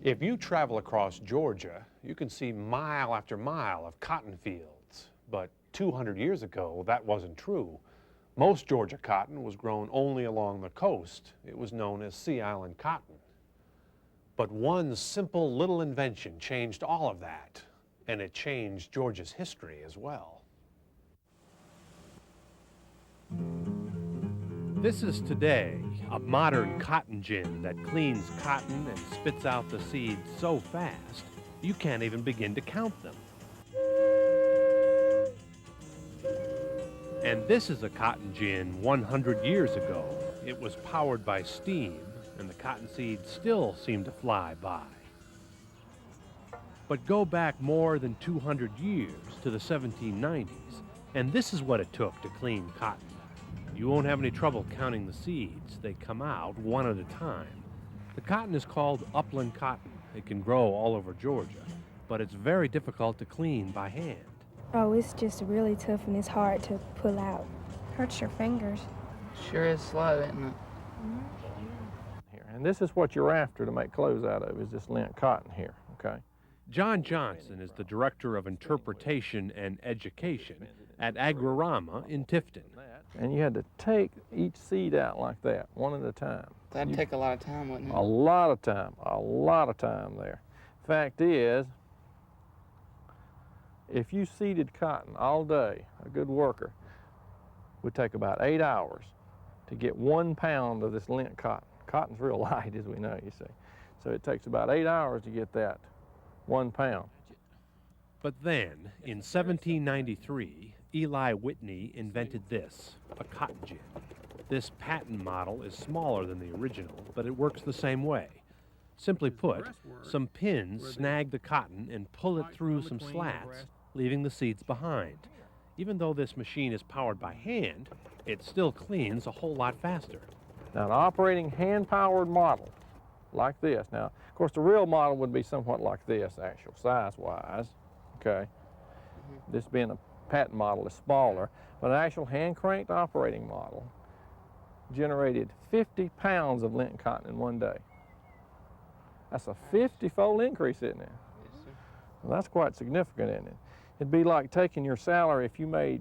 If you travel across Georgia, you can see mile after mile of cotton fields. But 200 years ago, that wasn't true. Most Georgia cotton was grown only along the coast. It was known as Sea Island cotton. But one simple little invention changed all of that, and it changed Georgia's history as well. This is today a modern cotton gin that cleans cotton and spits out the seeds so fast you can't even begin to count them. And this is a cotton gin 100 years ago. It was powered by steam, and the cotton seeds still seem to fly by. But go back more than 200 years to the 1790s, and this is what it took to clean cotton. You won't have any trouble counting the seeds. They come out one at a time. The cotton is called upland cotton. It can grow all over Georgia, but it's very difficult to clean by hand. Oh, it's just really tough and it's hard to pull out. Hurts your fingers. Sure is slow, isn't it? Here, and this is what you're after to make clothes out of, is this lint cotton here, okay? John Johnson is the Director of Interpretation and Education at Agrirama in Tifton. And you had to take each seed out like that, one at a time. That'd take a lot of time, wouldn't it? A lot of time there. Fact is, if you seeded cotton all day, a good worker would take about 8 hours to get 1 pound of this lint cotton. Cotton's real light, as we know, you see. So it takes about 8 hours to get that 1 pound. But then, in 1793, Eli Whitney invented this, a cotton gin. This patent model is smaller than the original, but it works the same way. Simply put, some pins snag the cotton and pull it through some slats, leaving the seeds behind. Even though this machine is powered by hand, it still cleans a whole lot faster. Now, an operating hand-powered model like this. Now, of course, the real model would be somewhat like this, actual size-wise, okay? This being a patent model is smaller, but an actual hand-cranked operating model generated 50 pounds of lint cotton in one day. That's a 50-fold increase, isn't it? Yes, sir. Well, that's quite significant, isn't it? It'd be like taking your salary if you made,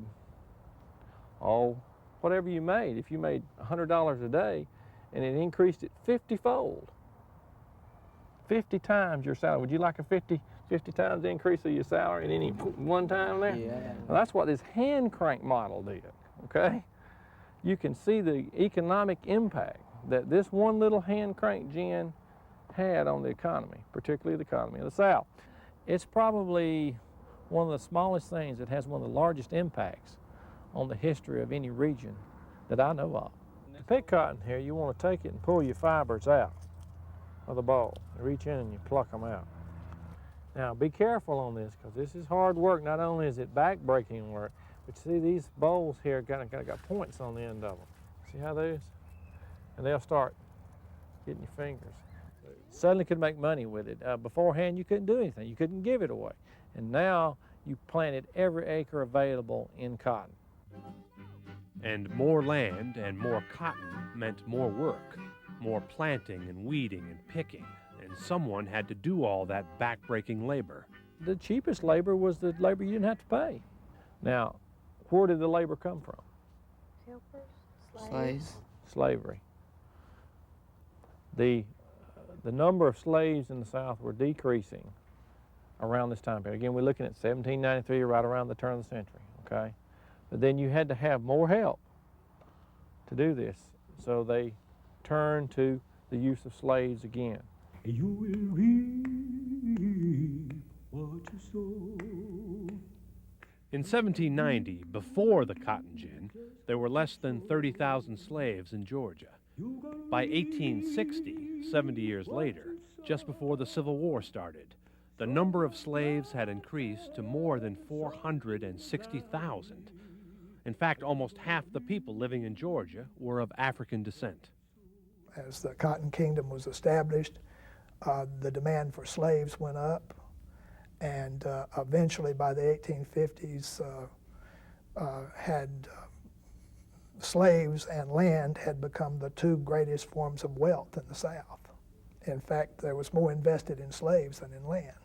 whatever you made. If you made $100 a day and it increased it 50-fold, 50 times your salary. Would you like a 50 times the increase of your salary at any one time there? Yeah. Well, that's what this hand crank model did, okay? You can see the economic impact that this one little hand crank gin had on the economy, particularly the economy of the South. It's probably one of the smallest things that has one of the largest impacts on the history of any region that I know of. To pick cotton here, you want to take it and pull your fibers out of the ball. You reach in and you pluck them out. Now, be careful on this, because this is hard work. Not only is it back-breaking work, but see these bowls here got points on the end of them. See how those? And they'll start getting your fingers. Suddenly could make money with it. Beforehand, you couldn't do anything. You couldn't give it away. And now you planted every acre available in cotton. And more land and more cotton meant more work, more planting and weeding and picking, and someone had to do all that back-breaking labor. The cheapest labor was the labor you didn't have to pay. Now, where did the labor come from? Helpers, Slaves. Slavery. The number of slaves in the South were decreasing around this time period. Again, we're looking at 1793, right around the turn of the century, okay? But then you had to have more help to do this, so they turned to the use of slaves again. You will reap what you sow. In 1790, before the cotton gin, there were less than 30,000 slaves in Georgia. By 1860, 70 years later, just before the Civil War started, the number of slaves had increased to more than 460,000. In fact, almost half the people living in Georgia were of African descent. As the Cotton Kingdom was established, the demand for slaves went up, and eventually by the 1850s, slaves and land had become the two greatest forms of wealth in the South. In fact, there was more invested in slaves than in land.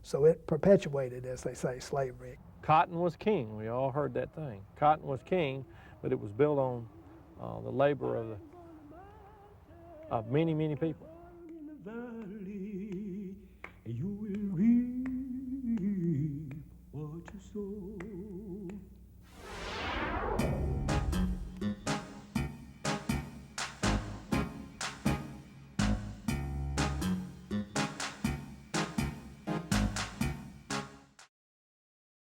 So it perpetuated, as they say, slavery. Cotton was king. We all heard that thing. Cotton was king, but it was built on the labor of many, many people. In the valley